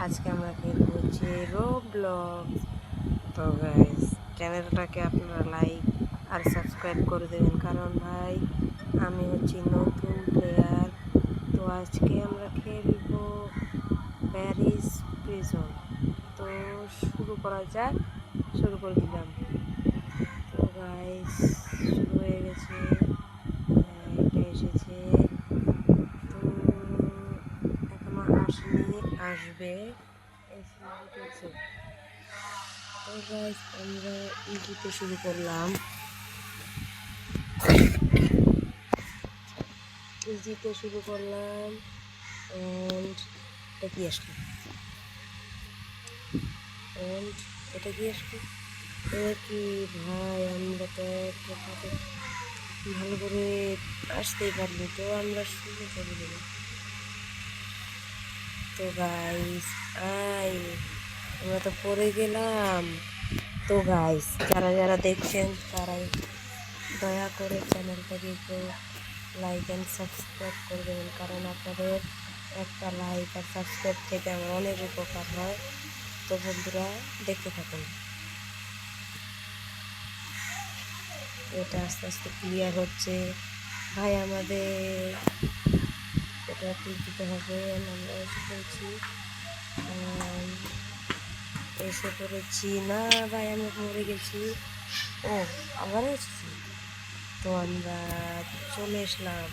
আজকে আমরা খেলবো হচ্ছে রোবলক্স। তো গাইস, চ্যানেলটাকে আপনারা লাইক আর সাবস্ক্রাইব করে দেবেন, কারণ ভাই আমি হচ্ছি নতুন প্লেয়ার। তো আজকে আমরা খেলবো প্যারিস প্রিজন। তো শুরু করা যাক, শুরু করে দিলাম। তো গাইস, শুরু হয়ে গেছে, এটা এসেছে, তো এখনো আসেনি, আসবে। তো গাইস, আমরা ইজিতে শুরু করলাম, এন্ড এটা কি আসলো, এন্ড এটা কি আসলো, এটা কি ভাই, আমরা তো ভালো করে আসতেই পারলি, তো আমরা শুরু করে দেবো। তো গাইস, আমরা তো পড়ে গেলাম। তো গাইস, যারা যারা দেখছেন তারাই দয়া করে চ্যানেলটাকে একটু লাইক অ্যান্ড সাবস্ক্রাইব করে দেবেন, কারণ আপনাদের একটা লাইক আর সাবস্ক্রাইব থেকে আমার অনেক উপকার হয়। তো বন্ধুরা, দেখতে থাকুন। এটা আস্তে আস্তে ক্লিয়ার হচ্ছে ভাই, আমাদের এটা ঠিক দিতে হবে। আমরা এসে পড়েছি না ভাই, আমি মরে গেছি। ও, আবার এসেছি। তো আমরা চলে এসলাম।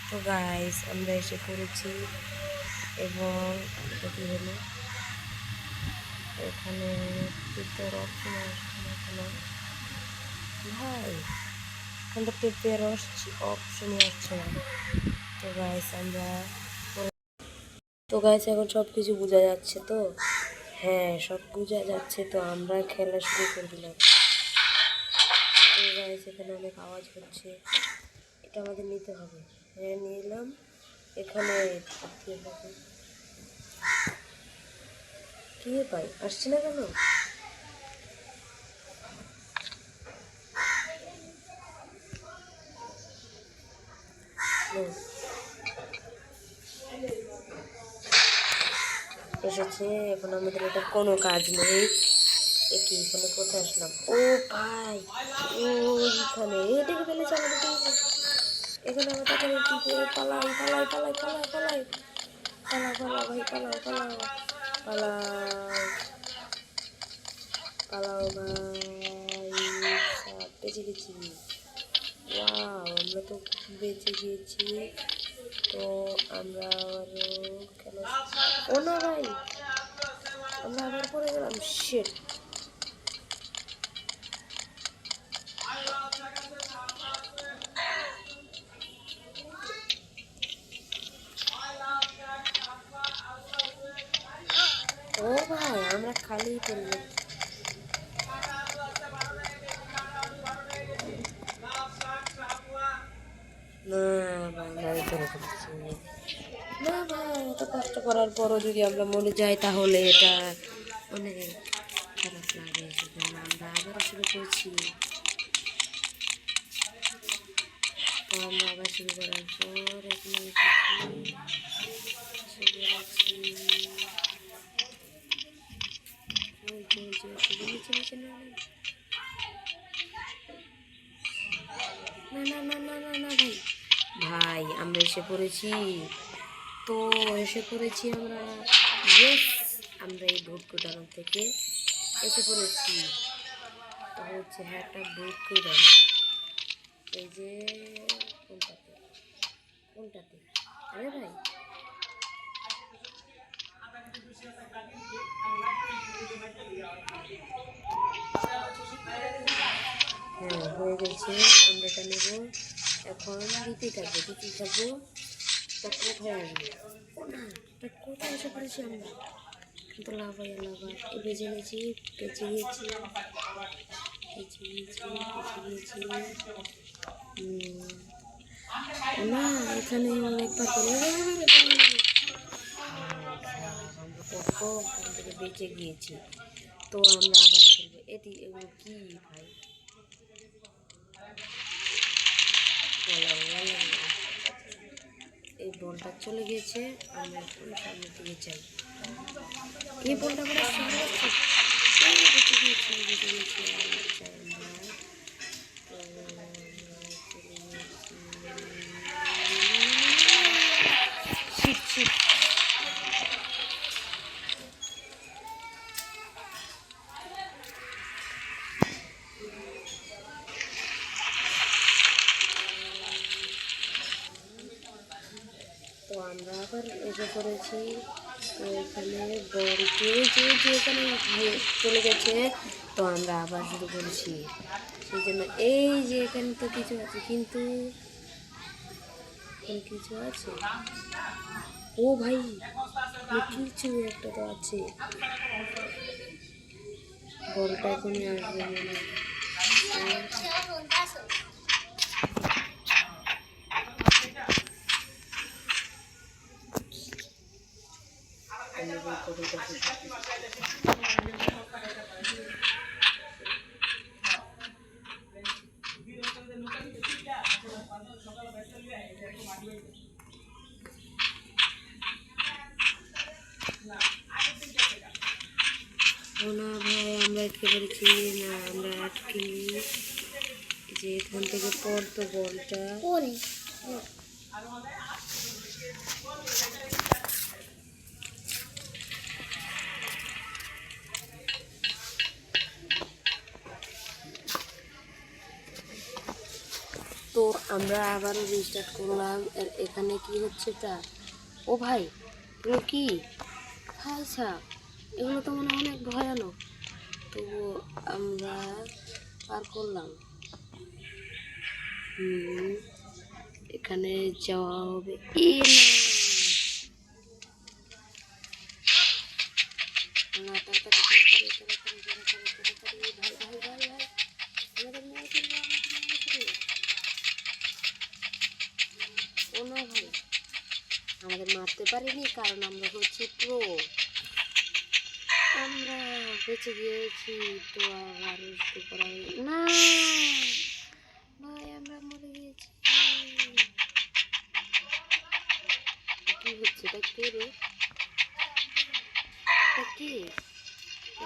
তো গাইস, আমরা এসে পড়েছি, এবং এটা কি হলো, এখানে টিপের অপশন আসছে না কেন ভাই, এখানে তো টিপের অপশনই আসছে না। তো গাইস, এখন সব কিছু বোঝা যাচ্ছে তো? হ্যাঁ, সব বোঝা যাচ্ছে। তো আমরা খেলা শুরু করে দিলাম। তো গাইস, এখানে অনেক আওয়াজ হচ্ছে, এটা আমাদের নিতে হবে। হ্যাঁ, নিলাম। এখানে থাকতে হবে। কি ভাই, আসছে না কেন? এসেছে, এখন আমাদের এটা কোনো কাজ নেই। একে এখানে কোথায় আসলাম? ও ভাই, ও এখানে এটাকে ফেলেছে আমাদের, এখানে আমাদের এখানে টিপে পালাই পালাই পালাই পালাই পালাই পালা পালা ভাই, পালাও পালাও পালাও পালাও ভাই, বেঁচে গেছি। ওয়াও, আমরা তো বেঁচে গিয়েছি। তো আমরা আবারও খেলা, ও না ভাই, আমরা আবার পড়ে গেলাম। শিট, ও ভাই, আমরা খালি পড়লাম। না ভাই, আমি ধরে ফেলেছি। না ভাই, এত কষ্ট করার পরও যদি আমরা মরে যাই, তাহলে এটা অনেক খারাপ লাগে। সেজন্য আমরা আবার শুরু করছি। তো আমরা আবার শুরু করার পর এখন না না না না না না ভাই, ভাই আমরা এসে পড়েছি। তো এসে পড়েছি আমরা, ইয়েস, আমরা এই ভোট গোদানো থেকে এসে পড়েছি। তো হচ্ছে, হ্যাঁ, একটা ভোট গোদানো, এই যে কোনটাতে কোনটাতে, আরে ভাই, হ্যাঁ হয়ে গেছে। আমরা এটা নেব, এখন দিতেই থাকবো। তা কোথায় আসবে? ও না, তা কোথায় এসে পড়েছি আমরা? কিন্তু লাভাই লাভা, বেঁচে গেছি, বেঁচে গিয়েছি, বেঁচে গিয়েছি, বেঁচে গিয়েছি। না, এখানে অনেকবার করে আমরা কতক্ষণ থেকে বেঁচে গিয়েছি। তো আমরা আবার খেলবো। এগুলো কি ভাই, এই বলটা চলে গেছে, আমরা এখন সামনের দিকে যাই। এই বলটা আমরা সামনে যাচ্ছি। বেঁচে গিয়েছি, বেঁচে গেছি। আচ্ছা, আমরা তো আমরা চলে গেছি। Shit shit. তো আমরা আবার এসে পড়েছি। তো এখানে বলকে যে এখানে চলে গেছে। তো আমরা আবার শুরু করছি। সেই জন্য এই যে এখানে তো কিছু আছে, কিন্তু কিছু আছে। ও ভাই, কিছু একটা তো আছে। বলটা এখনই আসবে মনে হয়। ও না ভাই, আমরা আটকে পড়েছি। না, আমরা আটকে যে এখান থেকে পড়তো বলটা। তো আমরা আবারও রিস্টার্ট করলাম। আর এখানে কি হচ্ছে এটা? ও ভাই, এগুলো কি ভাই সাহ, এগুলো তো মনে হয় অনেক ভয়ানক। তো আমরা পার করলাম। এখানে যাওয়া হবে। না, তাড়াতাড়ি তাড়াতাড়ি তাড়াতাড়ি তাড়াতাড়ি তাড়াতাড়ি, ভাই ভাই ভাই ভাই, আমাদের মেরে ফেলবে, আমাদের মেরে ফেলবে। ও না ভাই, আমাদের মারতে পারিনি কারণ আমরা হচ্ছি প্রো। আমরা বেঁচে গিয়েছি। তো আবার শুরু করা না ভাই, আমরা মরে গিয়েছি। কি হচ্ছে? এটা কে রে? এটা কে?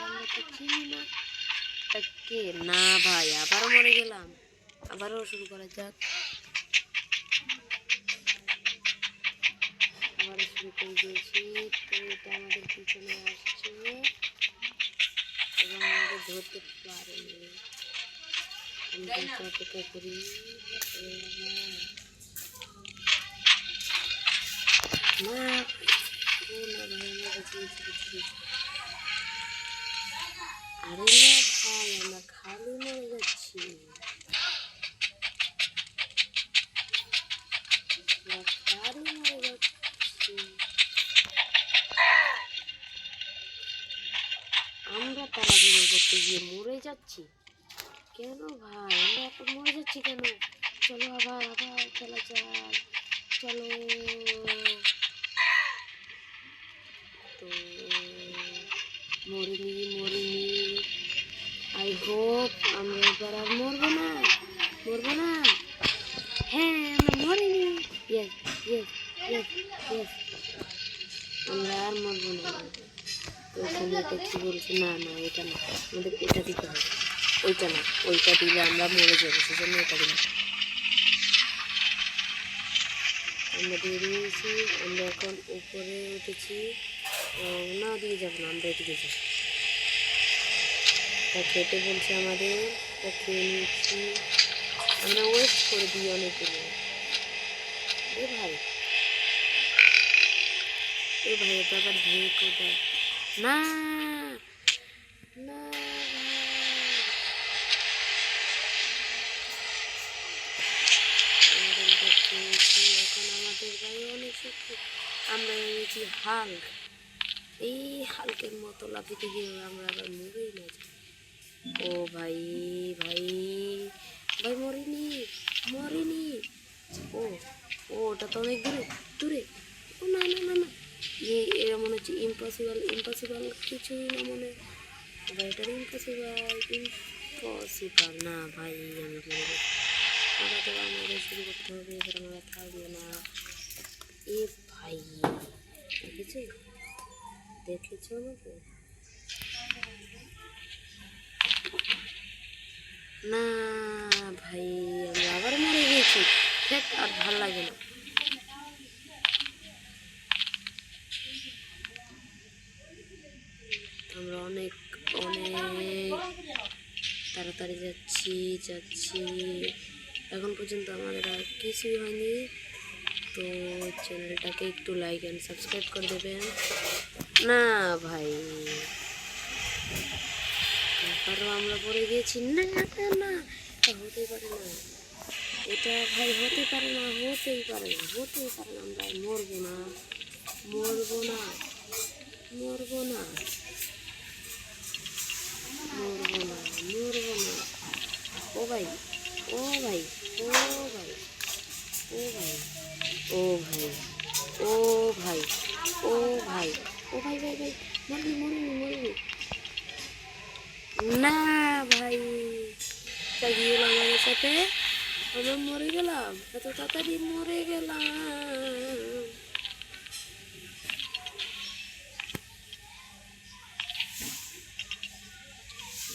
আমরা তো চিনি না। এটা কে? না ভাই, আবারও মরে গেলাম। আবারও শুরু করা যাক। আবারও শুরু করে দিয়েছি। তো এটা আমাদের পিছনে আসছে এবং আমাদের ধরতে পারেনি। আমরা অপেক্ষা করি। না, ও না ভাই, আমরা বেঁচে। আরে না ভাই, আমরা খালি মরে যাচ্ছি। খালি মরে যাচ্ছি। আমরা তাড়াহুড়ো করতে গিয়ে মরে যাচ্ছি কেন ভাই? আমরা এত মরে যাচ্ছি কেন? চলো আবার আবার খেলা যাক। চলো। তো মরিনি। আই হোপ আমরা এবার আর মরবো না। হ্যাঁ, আমরা মরিনি। ইয়েস ইয়েস ইয়েস ইয়েস, আমরা আর মরবো না। তো এখানে এটা কি বলছে? না না, এটা না, আমাদের এটা দিতে হবে। ওইটা না, ওইটা দিলে আমরা মরে যাবো, সেজন্য এটা দিলাম। আমরা দিয়ে দিয়েছি। আমরা এখন উপরে উঠেছি। না, দিয়ে যাবো না, আমরা এদিকে যাবো। তা খেতে বলছে আমাদের, তা খেয়ে নিচ্ছি। আমরা ওয়েস্ট করে দিই অনেকগুলো। এ ভাই, এটা আবার ধুয়ে কোথায়? না না আমাদের এটা খেয়েছি। এখন আমাদের গায়ে অনেক শক্তি। আমরা এনেছি হাল্ক। এই হালকের মতো লাফিতে গিয়ে আমরা আবার মরেই না যাই। ও ভাই ভাই ভাই, মরিনি। ও ও ওটা তো অনেক দূরে। ও না না না না, এরা মনে হচ্ছে ইম্পসিবল কিছুই না মনে হয়। এটা ইম্পসিবল না ভাই। আমাদের শুরু করতে হবে। এবার আমরা থাকবো না। এ ভাই, দেখেছে দেখেছো আমাকে? না ভাই, আমরা আবার মরে গিয়েছি। দেখ, আর ভাল লাগে না। আমরা অনেক অনেক তাড়াতাড়ি যাচ্ছি। এখন পর্যন্ত আমাদের আর কিছুই হয়নি। তো চ্যানেলটাকে একটু লাইক অ্যান্ড সাবস্ক্রাইব করে দেবেন। না ভাই, আরও আমরা পড়ে গিয়েছি। না না না, এটা হতেই পারে না। এটা ভাই হতে পারে না, হতেই পারে না, হতেই পারে না। আমরা মরবো না, মরবো না, মরবো না, মরবো না, মরবো না। ও ভাই, ও ভাই, ও ভাই, ও ভাই, ও ভাই, ও ভাই, ও ভাই, ও ভাই, ভাই ভাই, মরবি মরবি মরবি। না ভাই, গিয়ে গেলাম আমার সাথে, আমরা মরে গেলাম, এত তাড়াতাড়ি মরে গেলাম।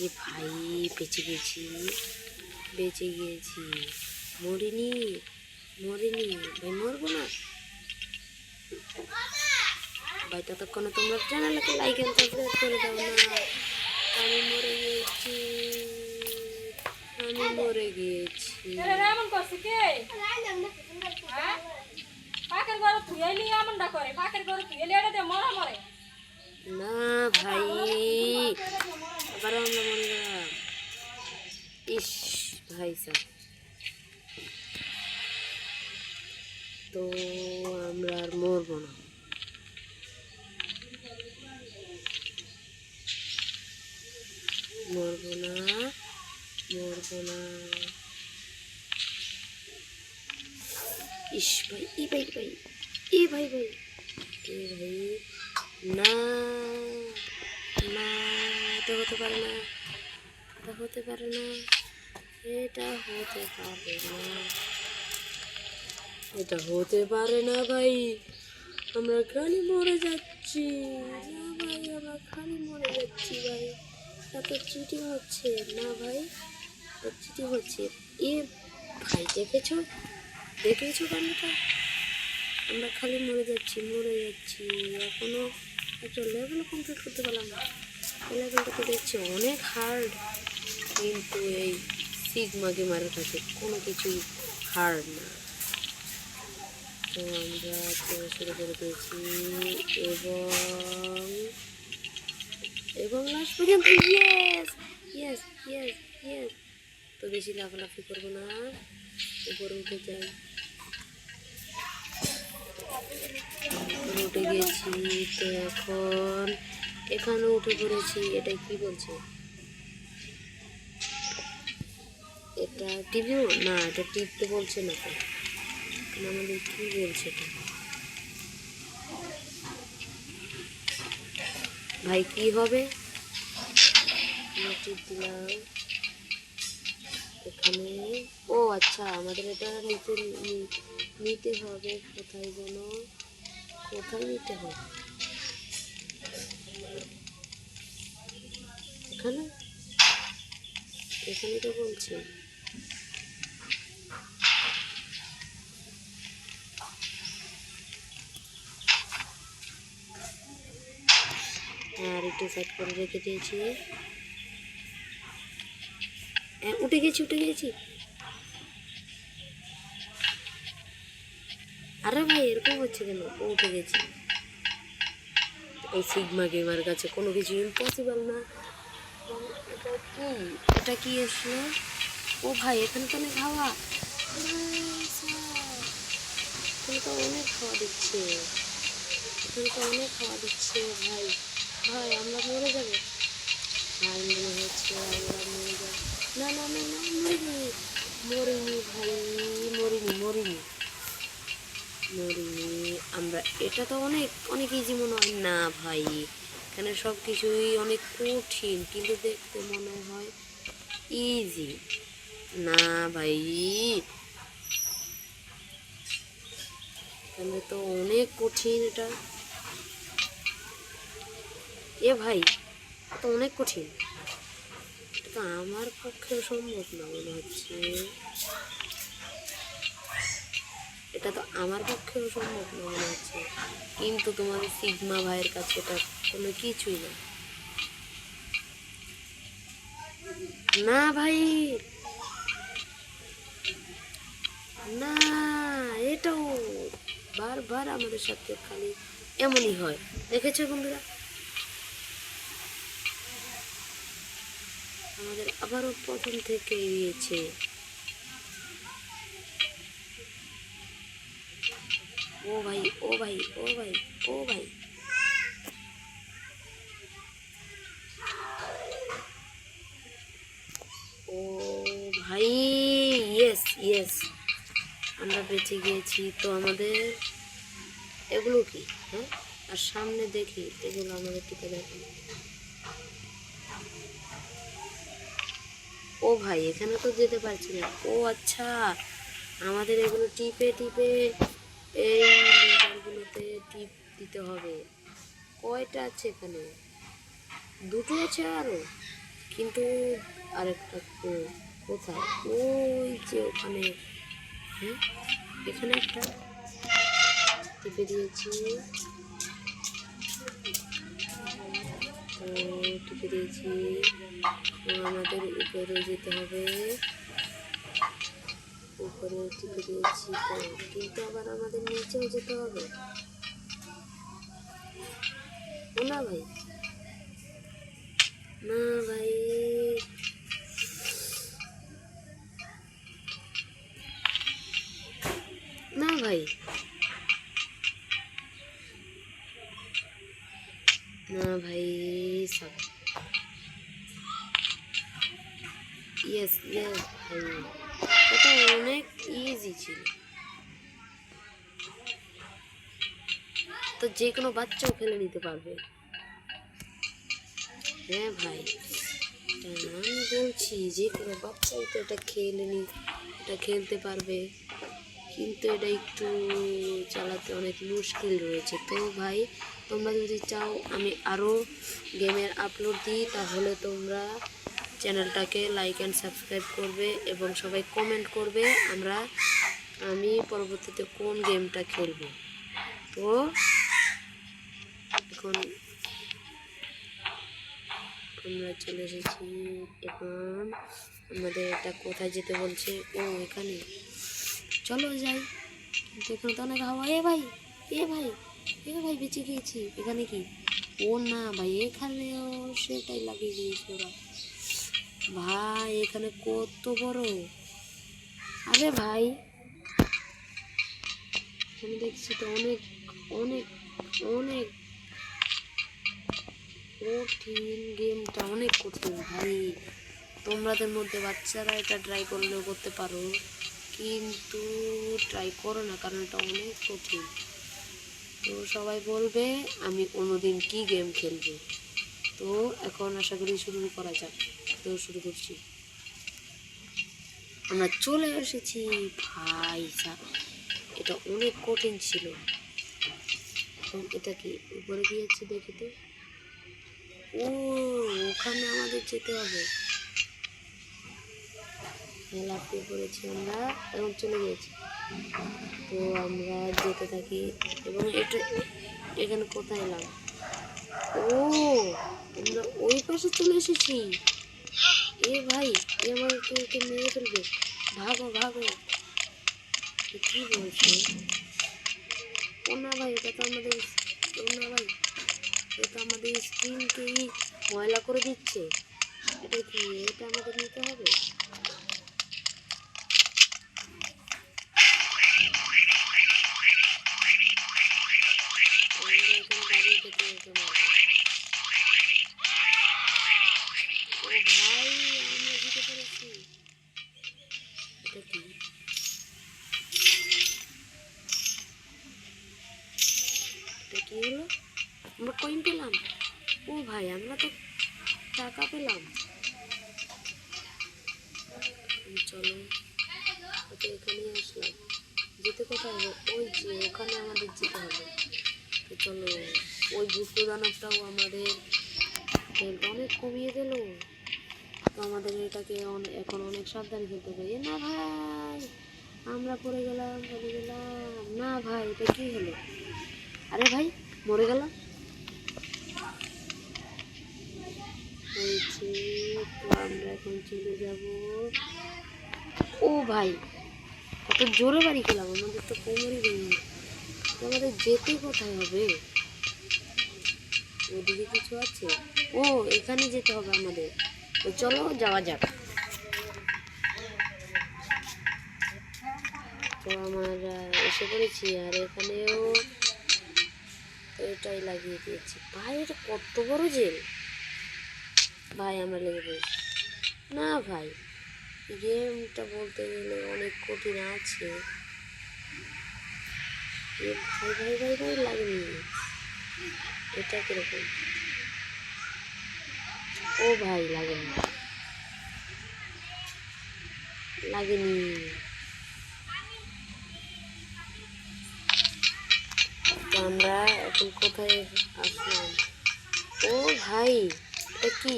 এ ভাই, বেঁচে গেছি, বেঁচে গিয়েছি, মরিনি, মরিনি ভাই, মরবো না ভাই। ততক্ষণে তোমরা চ্যানেলকে লাইক এন্ড সাবস্ক্রাইব করে দাও না। আমি মরে গিয়েছি, আমি মরে গিয়েছি। না ভাই, আবার আমরা মরে গেলাম। ইস ভাই সাহ, তো আমরা আর মরবো না। মরবো না, মরবো না। ইস ভাই, ই ভাই ভাই, ই ভাই ভাই, এ ভাই, না না, এটা হতে পারে না, এটা হতে পারে না, এটা হতে পারে না, এটা হতে পারে না ভাই। আমরা খালি মরে যাচ্ছি, না ভাই, আমরা খালি মরে যাচ্ছি ভাই। এত চিটিং হচ্ছে না ভাই, এত চিটিং হচ্ছে। এ ভাই, দেখেছো দেখেছো গানটা? আমরা খালি মরে যাচ্ছি, মরে যাচ্ছি। এখনো একটা লেভেল কমপ্লিট করতে পারলাম না। এই লেভেলটা তো দেখছি অনেক হার্ড, কিন্তু এই সিগমা গেমারের কাছে কোনো কিছুই হার্ড না। তো আমরা তো শুরু করে দিয়েছি, এবং এবং লাস্ট পর্যন্ত ইয়েস ইয়েস ইয়েস ইয়েস। তো বেশি লাফালাফি করবো না, উপরে উঠে যাই। উঠে গেছি, তো এখন এখানে উঠে পড়েছি। এটা কি বলছে? এটা টিভিও না, এটা টিপতে বলছে না তো, আমাদের কি বলছে এটা ভাই? কি হবে? টিপ দিলাম এখানে। ও আচ্ছা, আমাদের এটা নিচে নিতে হবে। কোথায় যেন, কোথায় নিতে হবে? এখানে, এখানে তো বলছে। আর একটু সাইড করে রেখে দিয়েছি। হ্যাঁ, উঠে গেছি, উঠে গেছি। আরে ভাই, এরকম হচ্ছে কেন? উঠে গেছি। এই সিগমা গেমার কাছে কোনো কিছু ইম্পসিবল না। এটা কি, এটা কি আসলো? ও ভাই, এখানে তো অনেক হাওয়া, এখানে তো অনেক হাওয়া দিচ্ছে, এখানে তো অনেক হাওয়া দিচ্ছে ভাই। ভাই, আমরা মরে যাবো ভাই, মনে হচ্ছে আমরা মরে যাবো। না না না না, মরিনি, মরিনি ভাই, মরিনি মরিনি মরিনি আমরা। এটা তো অনেক অনেক ইজি মনে হয় না ভাই, এখানে সব কিছুই অনেক কঠিন, কিন্তু দেখতে মনে হয় ইজি। না ভাই, এখানে তো অনেক কঠিন এটা। এ ভাই, তো অনেক কঠিন, এটা আমার পক্ষে সম্ভব না মনে হচ্ছে, এটা তো আমার পক্ষেও সম্ভব না মনে হচ্ছে, কিন্তু তোমাদের সিগমা ভাইয়ের কাছে এটা কোনো কিছুই না। না ভাই, না, এটাও বারবার আমাদের সাথে খালি এমনই হয়, দেখেছো বন্ধুরা? আমাদের আবারও প্রথম থেকে এড়িয়েছে। ও ভাই, ও ভাই, ও ভাই, ও ভাই, ও ভাই, ইয়েস ইয়েস, আমরা বেঁচে গিয়েছি। তো আমাদের এগুলো কি? হ্যাঁ, আর সামনে দেখি এগুলো আমাদের টিপে দেখো। ও ভাই, এখানে তো যেতে পারছি না। ও আচ্ছা, আমাদের এগুলো টিপে টিপে এই লিডারগুলোতে টিপ দিতে হবে। কয়টা আছে এখানে? দুটো আছে আরো, কিন্তু আরেকটা কোথায়? ওই যে ওখানে। হ্যাঁ, এখানে একটা টিপে দিয়েছি, টিপে দিয়েছি। আমাদের উপরে যেতে হবে, উপরে টিপে দিয়েছি তো, কিন্তু আবার আমাদের নিচেও যেতে হবে। ও না ভাই, না ভাই, না ভাই, না ভাই, সব ইয়েস ইয়েস ভাই, এটা অনেক ইজি ছিল, তো যে কোনো বাচ্চাও খেলে নিতে পারবে। হ্যাঁ ভাই, আমি বলছি যে কোনো বাচ্চাই তো এটা এটা খেলতে পারবে, কিন্তু এটা একটু চালাতে অনেক মুশকিল রয়েছে। তো ভাই, তোমরা যদি চাও আমি আরও গেমের আপলোড দিই, তাহলে তোমরা চ্যানেলটাকে লাইক অ্যান্ড সাবস্ক্রাইব করবে এবং সবাই কমেন্ট করবে আমি পরবর্তীতে কোন গেমটা খেলবো। তো এখন আমরা চলে এসেছি, এখন আমাদের এটা কোথায় যেতে বলছে? ও এখানে, চলো যাই। কিন্তু এখানে তো অনেক হাওয়া। এ ভাই, এ ভাই, এ ভাই, বেঁচে গিয়েছি। এখানে কি? ও না ভাই, এখানেও সেটাই লাগিয়ে দিয়েছে ওরা। ভাই, এখানে কত বড়! আরে ভাই, আমি দেখছি তো অনেক অনেক অনেক কঠিন, গেমটা অনেক কঠিন ভাই। তোমাদের মধ্যে বাচ্চারা এটা ট্রাই করলেও করতে পারো, কিন্তু ট্রাই করো না, কারণ এটা অনেক কঠিন। তো সবাই বলবে আমি অন্যদিন কি গেম খেলবো। তো এখন আশা করি শুরু করা যাক। তো শুরু করছি। আমরা চলে এসেছি ভাই সাহেব, এটা অনেক কঠিন ছিল। এটা কি উপরে গিয়েছি দেখি তো? ও, ওখানে আমাদের যেতে হবে। লাফিয়ে পড়েছি আমরা, এখন চলে গিয়েছি। তো আমরা যেতে থাকি, এবং এখানে কোথায় এলাম? ও, আমরা ওই পাশে চলে এসেছি। এ ভাই, এ আমাকে মেরে ফেলবে, ভাগো ভাগো। কি বলছে? ও না ভাই, এটা তো আমাদের, ও না ভাই, এটা আমাদের স্ক্রিনকেই ময়লা করে দিচ্ছে। এটা কি? এটা আমাদের নিতে হবে। আমরা এখানে দাঁড়িয়ে থেকে একে মারবো। ও ভাই, আমরা জিতে পেরেছি। এটা কি? এটা কি হলো? আমরা কয়েন পেলাম। ও ভাই, আমরা তো টাকা পেলাম। চলো, তো এখানেই আসলাম। যেতে কোথায় হবে? ওই যে ওখানে আমাদের যেতে হবে। তো চলো, ওই ভূত দানবটাও আমাদের হেলথ অনেক কমিয়ে দিল। তো আমাদের এটাকে এখন অনেক সাবধানে খেলতে হবে। এ না ভাই, আমরা পড়ে গেলাম। না ভাই, এটা কি হলো? আরে ভাই, মরে গেল। হয়েছে, তো আমরা এখন চলে যাব। ও ভাই, কত জোরে বাড়ি খেলাম, আমাদের তো কোমরই ভেঙে। তো আমাদের যেতে কোথায় হবে? ওদিকে কিছু আছে? ও, এখানে যেতে হবে আমাদের। তো চলো যাওয়া যাক। তো আমরা এসে পড়েছি, আর এখানেও এটাই লাগিয়ে দিয়েছি। ভাই, এটা কত বড় জেল! ভাই, আমরা লেগে পড়েছি। না ভাই, গেমটা বলতে গেলে অনেক কঠিন আছে। ভাই ভাই ভাই ভাই, লাগেনি। এটা কিরকম? ও ভাই, লাগেনি। তো আমরা এখন কোথায় আসলাম? ও ভাই, এটা কি?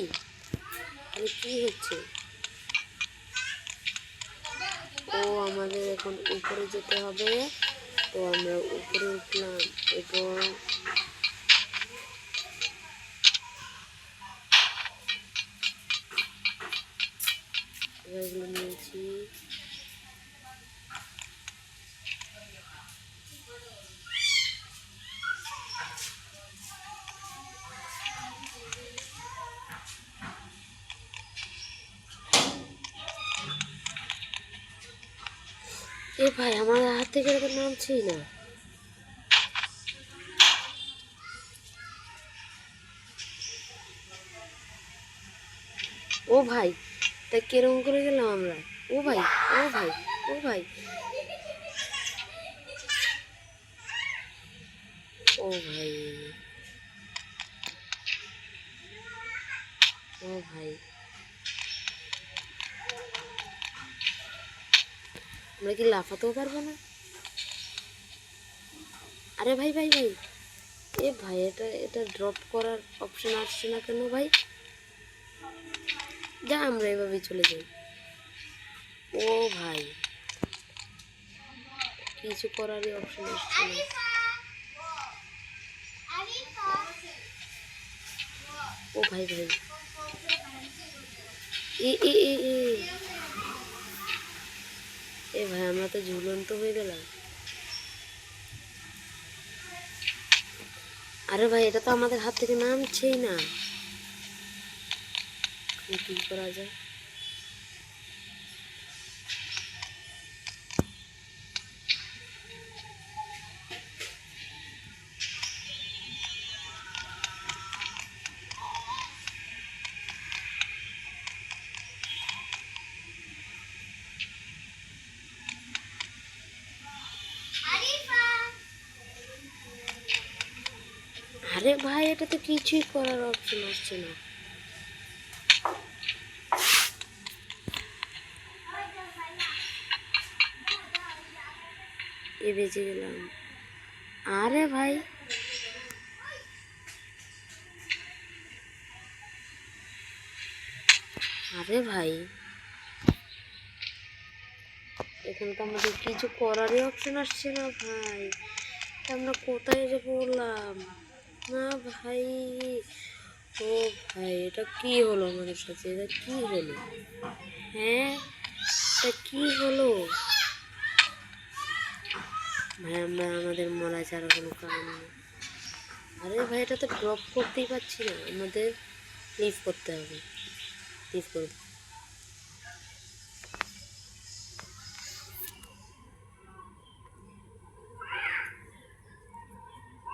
আরে কি হচ্ছে? ও, আমাদের এখন উপরে যেতে হবে। তো আমরা উপরে উঠলাম এবং এগুলো নিয়েছি। এ ভাই, আমার হাত থেকে এরকম নামছেই না। ও ভাই, তা কেরম করে গেলাম আমরা? ও ভাই, ও ভাই, ও ভাই, ও ভাই, ও ভাই, আমরা কি লাফাতেও পারবো না? আরে ভাই ভাই ভাই, এ ভাই, এটা এটা ড্রপ করার অপশন আসছে না কেন ভাই? যা, আমরা এভাবেই চলে যাই। ও ভাই, কিছু করারই অপশন আসছে না। ও ভাই ভাই, এ এ এ এ এ ভাই, আমরা তো ঝুলন্ত হয়ে গেলাম। আরে ভাই, এটা তো আমাদের হাত থেকে নামছেই না। কি করা যায়? আরে ভাই, এটা তো কিছুই করার অপশন আসছে না। এ বেঁচে গেলাম। আরে ভাই, আরে ভাই, এখানে তো আমাদের কিছু করারই অপশন আসছে না ভাই। আমরা কোথায় যে পড়লাম? না ভাই, ও ভাই, এটা কি হলো আমাদের সাথে? এটা কি হলো? হ্যাঁ, এটা কি হলো ভাই? আমরা আমাদের মরা ছাড়া কোনো কারণ নেই। আরে ভাই, এটা তো ড্রপ করতেই পারছি না, আমাদের লিভ করতে হবে। লিভ করব।